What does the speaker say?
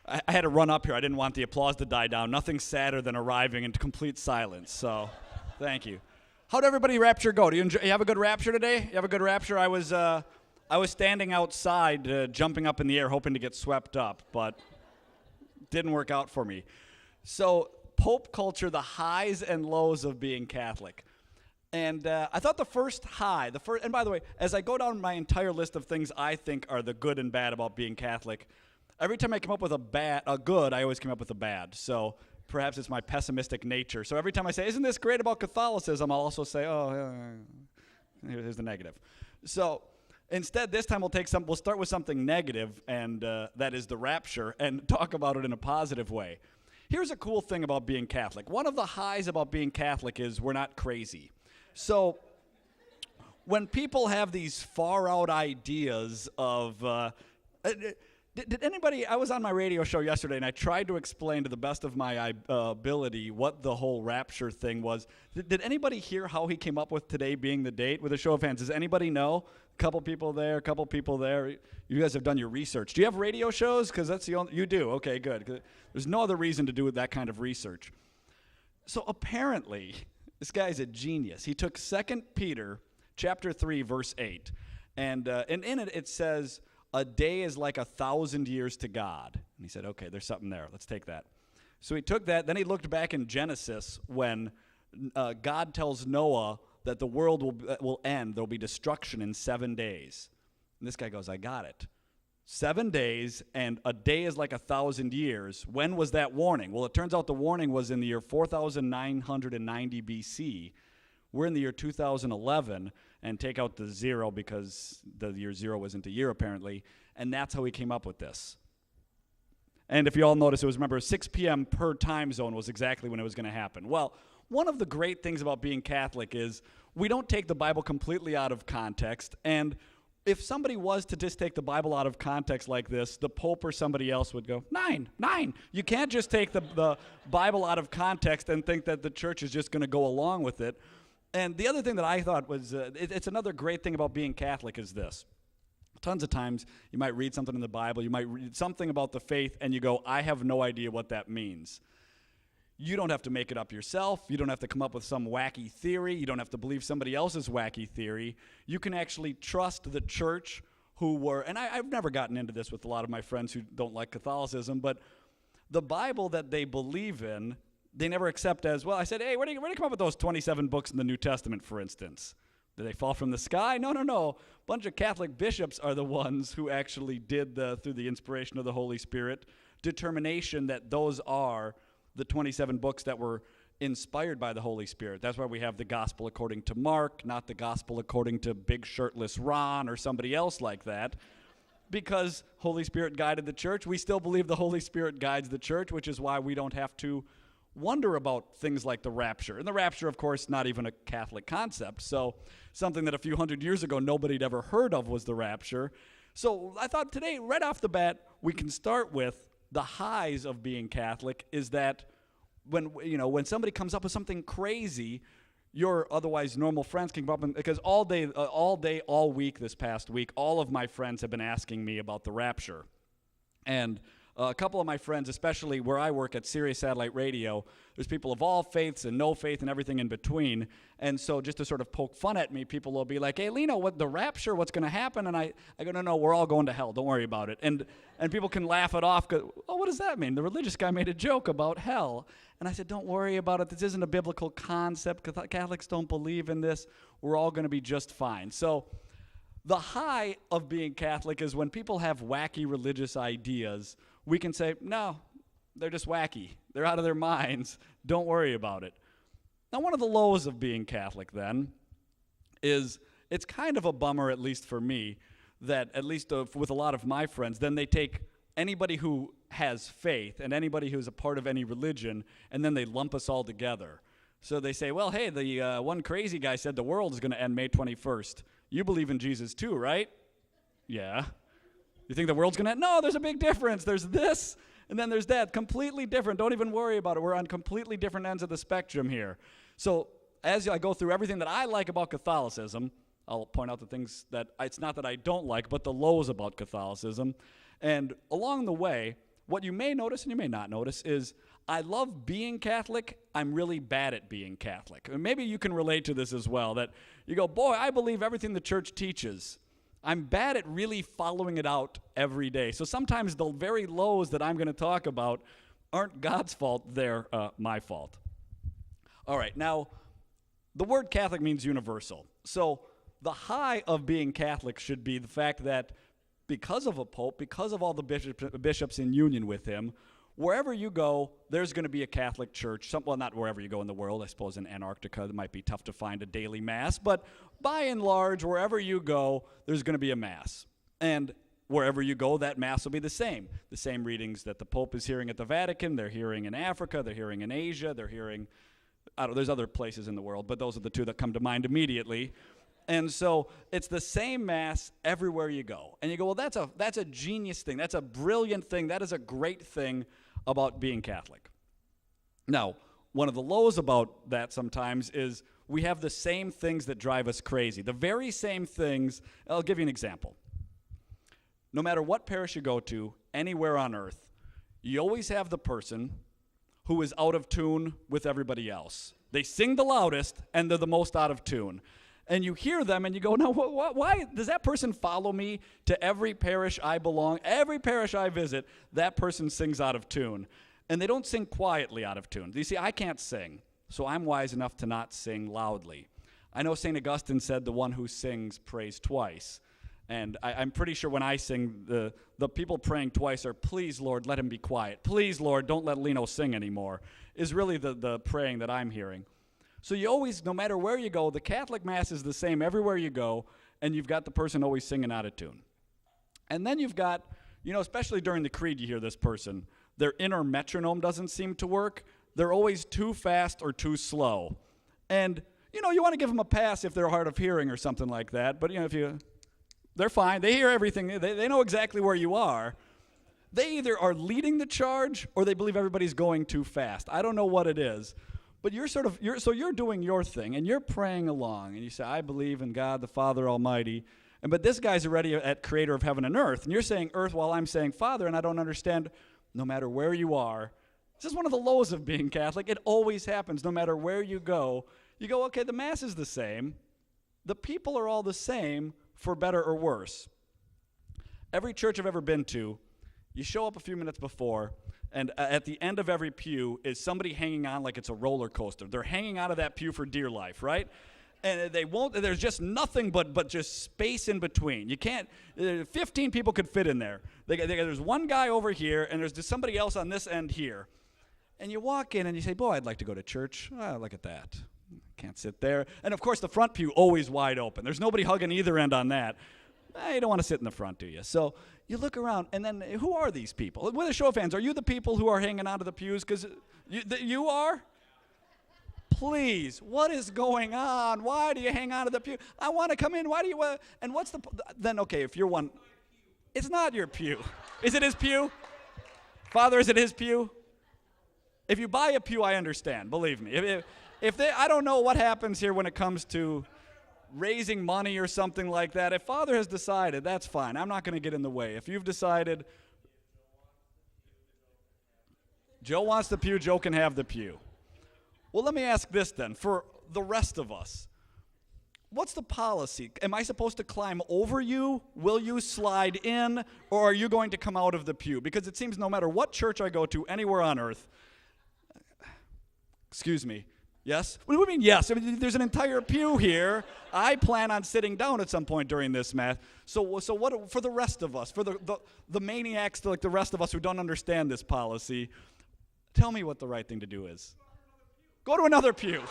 I had to run up here. I didn't want the applause to die down. Nothing sadder than arriving in complete silence. So, thank you. How'd everybody rapture go? Do you have a good rapture today? You have a good rapture? I was standing outside, jumping up in the air, hoping to get swept up, but didn't work out for me. So, Pope culture, the highs and lows of being Catholic. And I thought the first high, and by the way, as I go down my entire list of things I think are the good and bad about being Catholic, every time I come up with a good, I always come up with a bad. So perhaps it's my pessimistic nature. So every time I say, isn't this great about Catholicism, I'll also say, oh, here's the negative. So instead, this time we'll start with something negative, and that is the rapture, and talk about it in a positive way. Here's a cool thing about being Catholic. One of the highs about being Catholic is we're not crazy. So when people have these far-out ideas of, did anybody, I was on my radio show yesterday, and I tried to explain to the best of my ability what the whole rapture thing was. Did anybody hear how he came up with today being the date? With a show of hands, does anybody know? A couple people there, a couple people there. You guys have done your research. Do you have radio shows? Because that's the only, you do. Okay, good. There's no other reason to do that kind of research. So apparently, this guy's a genius. He took 2 Peter chapter 3, verse 8, and in it, it says, a day is like 1,000 years to God. And he said, okay, there's something there. Let's take that. So he took that. Then he looked back in Genesis when God tells Noah that the world will end. There will be destruction in 7 days. And this guy goes, I got it. 7 days, and a day is like 1,000 years. When was that warning? Well, it turns out the warning was in the year 4,990 BC. We're in the year 2011, and take out the zero because the year zero isn't a year apparently, and that's how he came up with this. And if you all notice, it was, remember, 6 p.m. per time zone was exactly when it was going to happen. Well, one of the great things about being Catholic is we don't take the Bible completely out of context, and if somebody was to just take the Bible out of context like this, the Pope or somebody else would go, nine. You can't just take the Bible out of context and think that the church is just going to go along with it. And the other thing that I thought was, it's another great thing about being Catholic is this. Tons of times you might read something in the Bible, you might read something about the faith, and you go, I have no idea what that means. You don't have to make it up yourself. You don't have to come up with some wacky theory. You don't have to believe somebody else's wacky theory. You can actually trust the church who were, and I've never gotten into this with a lot of my friends who don't like Catholicism, but the Bible that they believe in, they never accept as, well, I said, hey, where do you come up with those 27 books in the New Testament, for instance? Did they fall from the sky? No. A bunch of Catholic bishops are the ones who actually did, through the inspiration of the Holy Spirit, determination that those are the 27 books that were inspired by the Holy Spirit. That's why we have the Gospel according to Mark, not the Gospel according to Big Shirtless Ron or somebody else like that, because Holy Spirit guided the church. We still believe the Holy Spirit guides the church, which is why we don't have to wonder about things like the rapture. And the rapture, of course, not even a Catholic concept, so something that a few hundred years ago nobody had ever heard of was the rapture. So I thought today, right off the bat, we can start with the highs of being Catholic is that when somebody comes up with something crazy, your otherwise normal friends can come up, because all day, all week this past week, all of my friends have been asking me about the rapture. And a couple of my friends, especially where I work at Sirius Satellite Radio, there's people of all faiths and no faith and everything in between. And so just to sort of poke fun at me, people will be like, hey, Lino, what the rapture, what's going to happen? And I go, no, we're all going to hell. Don't worry about it. And people can laugh it off. Oh, what does that mean? The religious guy made a joke about hell. And I said, don't worry about it. This isn't a biblical concept. Catholics don't believe in this. We're all going to be just fine. So the high of being Catholic is when people have wacky religious ideas, we can say, no, they're just wacky. They're out of their minds. Don't worry about it. Now, one of the lows of being Catholic, then, is it's kind of a bummer, at least for me, that at least with a lot of my friends, then they take anybody who has faith and anybody who's a part of any religion, and then they lump us all together. So they say, well, hey, the one crazy guy said the world is going to end May 21st. You believe in Jesus too, right? Yeah. You think the world's going to end? No, there's a big difference. There's this, and then there's that. Completely different. Don't even worry about it. We're on completely different ends of the spectrum here. So as I go through everything that I like about Catholicism, I'll point out the things that, it's not that I don't like, but the lows about Catholicism. And along the way, What you may notice and you may not notice is I love being Catholic. I'm really bad at being Catholic. And maybe you can relate to this as well, that you go, boy, I believe everything the church teaches. I'm bad at really following it out every day. So sometimes the very lows that I'm going to talk about aren't God's fault, they're my fault. All right, now, the word Catholic means universal. So the high of being Catholic should be the fact that because of a pope, because of all the bishops in union with him, wherever you go, there's going to be a Catholic church. Well, not wherever you go in the world. I suppose in Antarctica, it might be tough to find a daily mass. But by and large, wherever you go, there's going to be a mass. And wherever you go, that mass will be the same. The same readings that the Pope is hearing at the Vatican, they're hearing in Africa, they're hearing in Asia, they're hearing, I don't know, there's other places in the world, but those are the two that come to mind immediately. And so it's the same mass everywhere you go. And you go, well, that's a genius thing. That's a brilliant thing. That is a great thing about being Catholic. Now, one of the lows about that sometimes is we have the same things that drive us crazy. The very same things. I'll give you an example. No matter what parish you go to, anywhere on earth, you always have the person who is out of tune with everybody else. They sing the loudest, and they're the most out of tune. And you hear them, and you go, now, why does that person follow me to every parish I belong? Every parish I visit, that person sings out of tune. And they don't sing quietly out of tune. You see, I can't sing, so I'm wise enough to not sing loudly. I know St. Augustine said the one who sings prays twice. And I'm pretty sure when I sing, the people praying twice are, please, Lord, let him be quiet. Please, Lord, don't let Lino sing anymore, is really the praying that I'm hearing. So you always, no matter where you go, the Catholic Mass is the same everywhere you go, and you've got the person always singing out of tune. And then you've got, especially during the creed, you hear this person, their inner metronome doesn't seem to work. They're always too fast or too slow. And, you want to give them a pass if they're hard of hearing or something like that, but, they're fine. They hear everything. They know exactly where you are. They either are leading the charge or they believe everybody's going too fast. I don't know what it is. But you're doing your thing, and you're praying along, and you say, I believe in God the Father Almighty. But this guy's already at creator of heaven and earth, and you're saying earth while I'm saying Father, and I don't understand, no matter where you are. This is one of the lows of being Catholic. It always happens, no matter where you go. You go, okay, the Mass is the same. The people are all the same, for better or worse. Every church I've ever been to, you show up a few minutes before, and at the end of every pew is somebody hanging on like it's a roller coaster. They're hanging out of that pew for dear life, right? And there's just nothing but just space in between. You can't, 15 people could fit in there. There's one guy over here, and there's just somebody else on this end here. And you walk in and you say, boy, I'd like to go to church. Oh, look at that. Can't sit there. And of course, the front pew always wide open. There's nobody hugging either end on that. You don't want to sit in the front, do you? So you look around, and then who are these people? With a show of hands, are you the people who are hanging out of the pews? Because you are? Please, what is going on? Why do you hang out of the pew? I want to come in. Why do you? And what's the? Then okay, if you're one, it's not your pew. Is it his pew? Father, is it his pew? If you buy a pew, I understand. Believe me. I don't know what happens here when it comes to raising money or something like that. If Father has decided, that's fine. I'm not going to get in the way. If you've decided Joe wants the pew, Joe can have the pew. Well, let me ask this then. For the rest of us, what's the policy? Am I supposed to climb over you? Will you slide in? Or are you going to come out of the pew? Because it seems no matter what church I go to anywhere on earth, excuse me, yes? What do you mean yes? I mean, there's an entire pew here. I plan on sitting down at some point during this Mass. So what for the rest of us, for the maniacs, like the rest of us who don't understand this policy, tell me what the right thing to do is. Go to another pew.